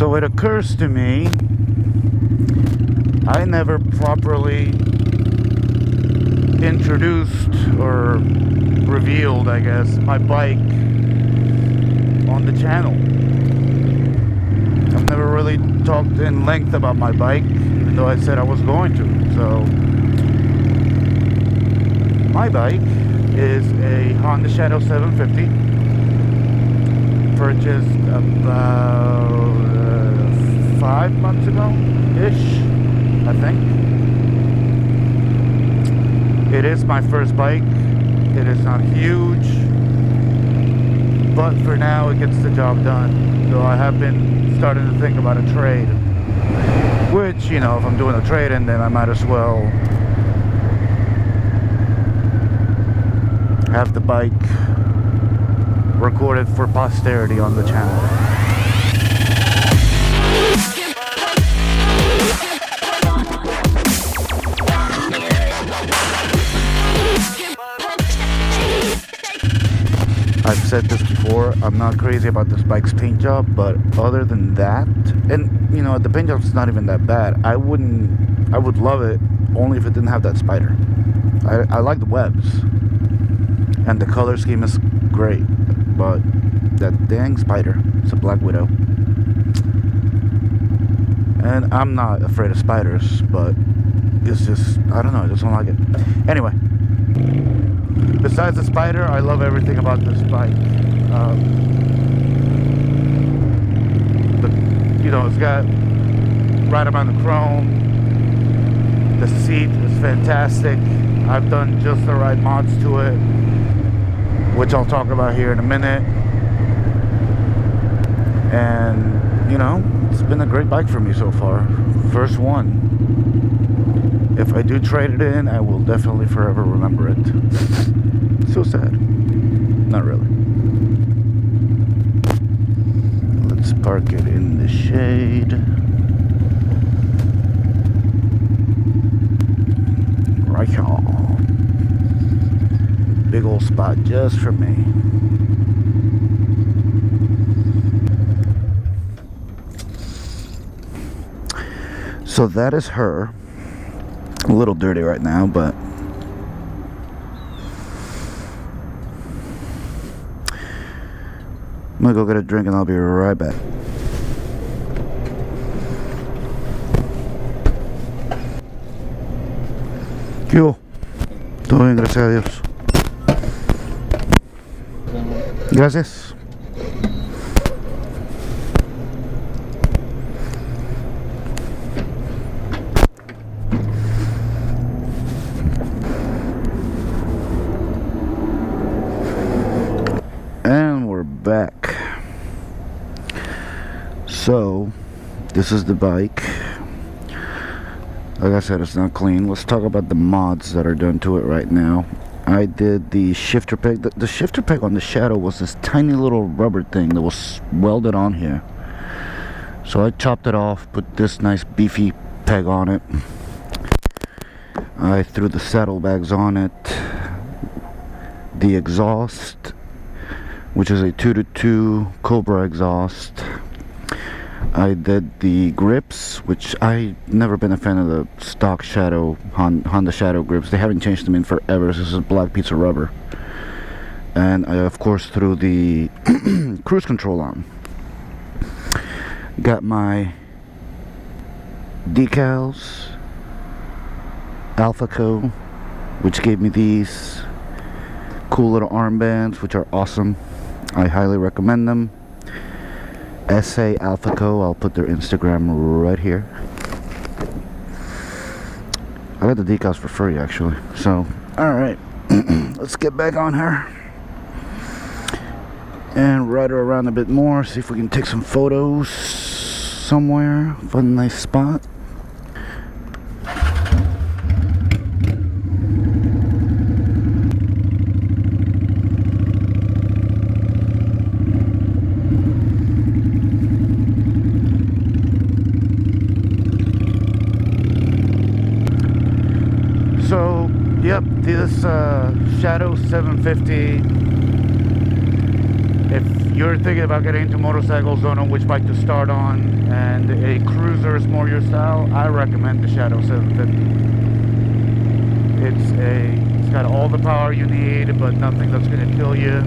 So it occurs to me, I never properly introduced or revealed, I guess, my bike on the channel. I've never really talked in length about my bike, even though I said I was going to. So my bike is a Honda Shadow 750, purchased about 5 months ago-ish, I think. It is my first bike. It is not huge, but for now it gets the job done. So I have been starting to think about a trade, which, you know, if I'm doing a trade-in, then I might as well have the bike recorded for posterity on the channel. I've said this before, I'm not crazy about this bike's paint job, but other than that, and you know, the paint job's not even that bad. I would love it only if it didn't have that spider. I like the webs, and the color scheme is great, but that dang spider, it's a black widow. And I'm not afraid of spiders, but it's just, I don't know, I just don't like it. Anyway. Besides the spider, I love everything about this bike. You know, it's got right amount of chrome. The seat is fantastic. I've done just the right mods to it, which I'll talk about here in a minute. And, you know, it's been a great bike for me so far. First one. If I do trade it in, I will definitely forever remember it. So sad. Not really. Let's park it in the shade. Right here. Big old spot just for me. So that is her. A little dirty right now, but I'm gonna go get a drink and I'll be right back. ¿Qué hubo? Todo bien, gracias a Dios. Gracias. And we're back. So this is the bike. Like I said, it's not clean. Let's talk about the mods that are done to it right now. I did the shifter peg. The shifter peg on the Shadow was this tiny little rubber thing that was welded on here. So I chopped it off, put this nice beefy peg on it. I threw the saddlebags on it. The exhaust, which is a 2-to-2 Cobra exhaust. I did the grips, which I've never been a fan of the stock Shadow, Honda Shadow grips. They haven't changed them in forever. This is a black piece of rubber. And I, of course, threw the cruise control on. Got my decals, Alphaco, which gave me these cool little armbands, which are awesome. I highly recommend them. SA Alphaco, I'll put their Instagram right here. I got the decals for free, actually. So, alright, let's get back on her and ride her around a bit more, see if we can take some photos somewhere, find a nice spot. So, yep, this Shadow 750 If you're thinking about getting into motorcycles, don't know which bike to start on, and a cruiser is more your style, I recommend the Shadow 750. It's got all the power you need, but nothing that's going to kill you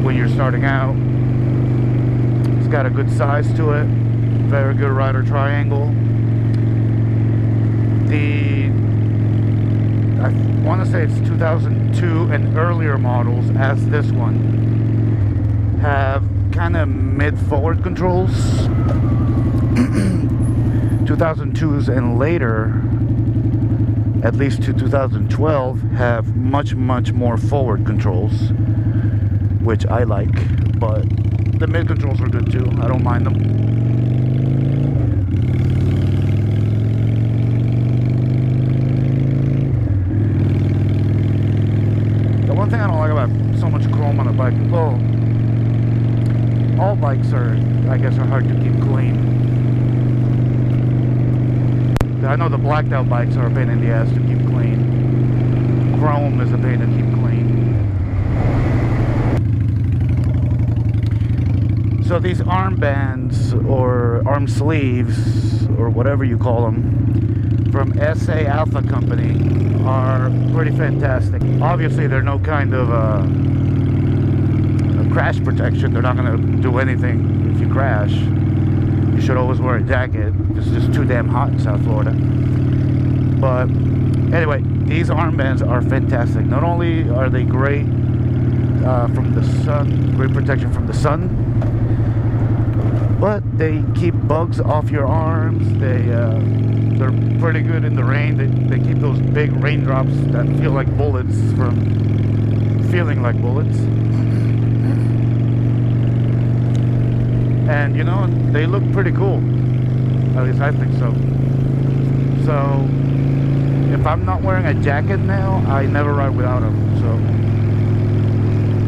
when you're starting out. It's got a good size to it, very good rider triangle. I want to say it's 2002 and earlier models, as this one, have kind of mid-forward controls. 2002s and later, at least to 2012, have much more forward controls, which I like, but the mid controls are good too. I don't mind them. The one thing I don't like about so much chrome on a bike, well, all bikes are, I guess, are hard to keep clean. I know the blacked out bikes are a pain in the ass to keep clean. Chrome is a pain to keep clean. So these armbands or arm sleeves or whatever you call them from SA Alpha Company are pretty fantastic. Obviously they're no kind of crash protection. They're not going to do anything if you crash. You should always wear a jacket. It's just too damn hot in South Florida. But anyway, these armbands are fantastic. Not only are they great from the sun, great protection from the sun, but they keep bugs off your arms. They're pretty good in the rain. They keep those big raindrops that feel like bullets from feeling like bullets. And you know, they look pretty cool. At least I think so. So if I'm not wearing a jacket now, I never ride without them. So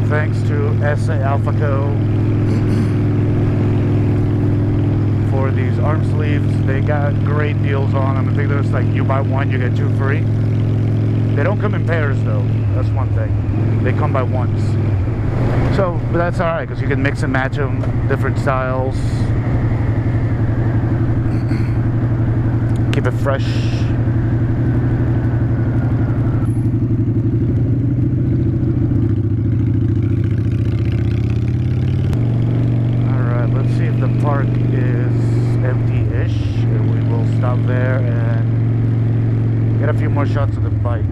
thanks to SA Alpha Co. for these arm sleeves. They got great deals on them. I think there's like, you buy one, you get two free. They don't come in pairs though. That's one thing. They come by ones. So, but that's alright, because you can mix and match them, different styles. Keep it fresh. Alright, let's see if the park is empty-ish. We will stop there and get a few more shots of the bike.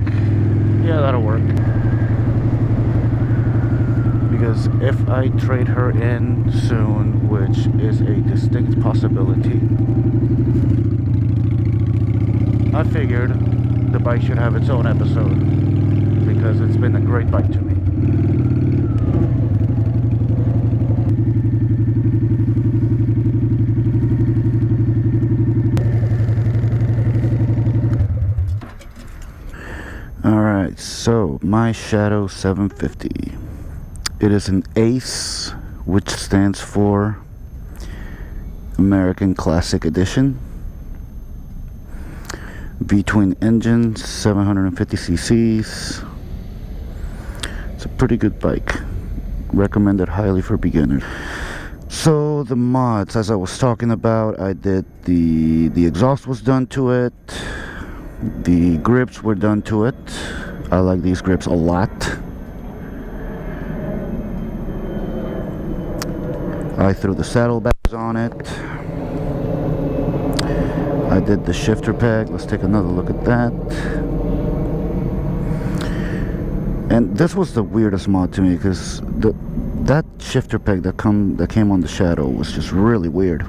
Yeah, that'll work. Because if I trade her in soon, which is a distinct possibility, I figured the bike should have its own episode, because it's been a great bike to me. Alright, so my Shadow 750. It is an ACE, which stands for American Classic Edition. V-twin engine, 750 cc's. It's a pretty good bike. Recommended highly for beginners. So the mods, as I was talking about, I did the exhaust was done to it. The grips were done to it. I like these grips a lot. I threw the saddlebags on it. I did the shifter peg. Let's take another look at that. And this was the weirdest mod to me, because that shifter peg that came on the Shadow was just really weird.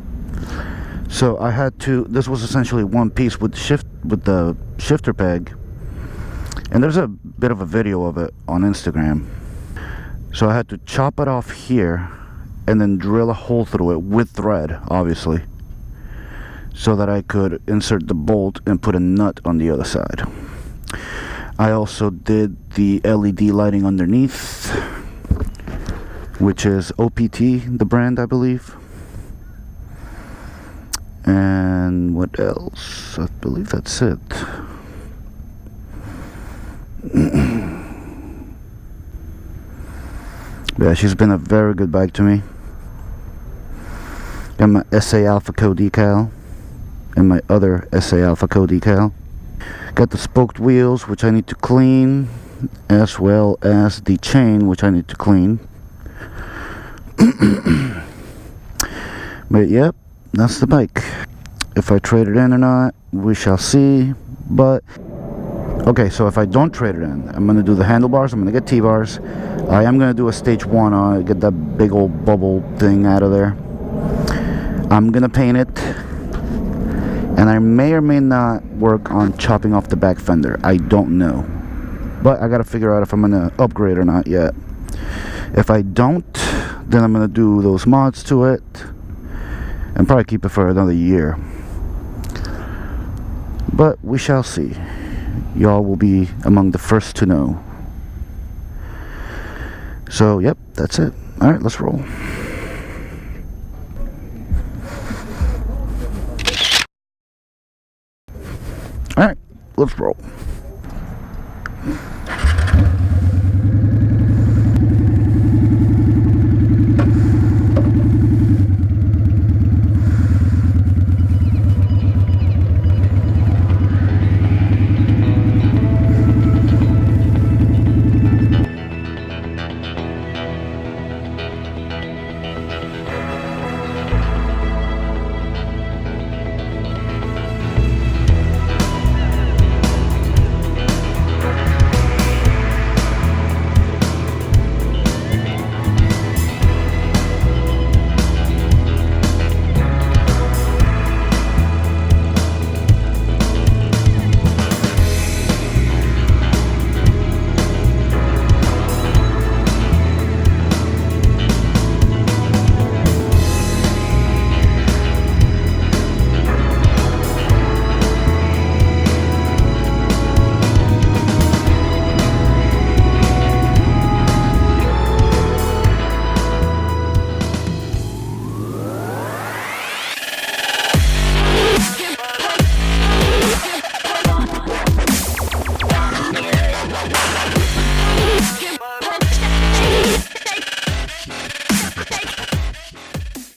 So I had to. This was essentially one piece with the shifter peg, and there's a bit of a video of it on Instagram. So I had to chop it off here and then drill a hole through it with thread, obviously, so that I could insert the bolt and put a nut on the other side. I also did the LED lighting underneath, which is OPT, the brand, I believe. And what else? I believe that's it. Yeah, she's been a very good bike to me. Got my SA Alpha Co decal and my other SA Alpha Co decal. Got the spoked wheels, which I need to clean, as well as the chain, which I need to clean. But yep, that's the bike. If I trade it in or not, we shall see. But okay, so if I don't trade it in, I'm gonna do the handlebars. I'm gonna get T-bars. I am gonna do a stage 1 on it, get that big old bubble thing out of there. I'm gonna paint it, and I may or may not work on chopping off the back fender. I don't know, but I gotta figure out if I'm gonna upgrade or not yet. If I don't, then I'm gonna do those mods to it and probably keep it for another year. But we shall see. Y'all will be among the first to know. So yep, that's it. Alright, let's roll. Alright, let's roll.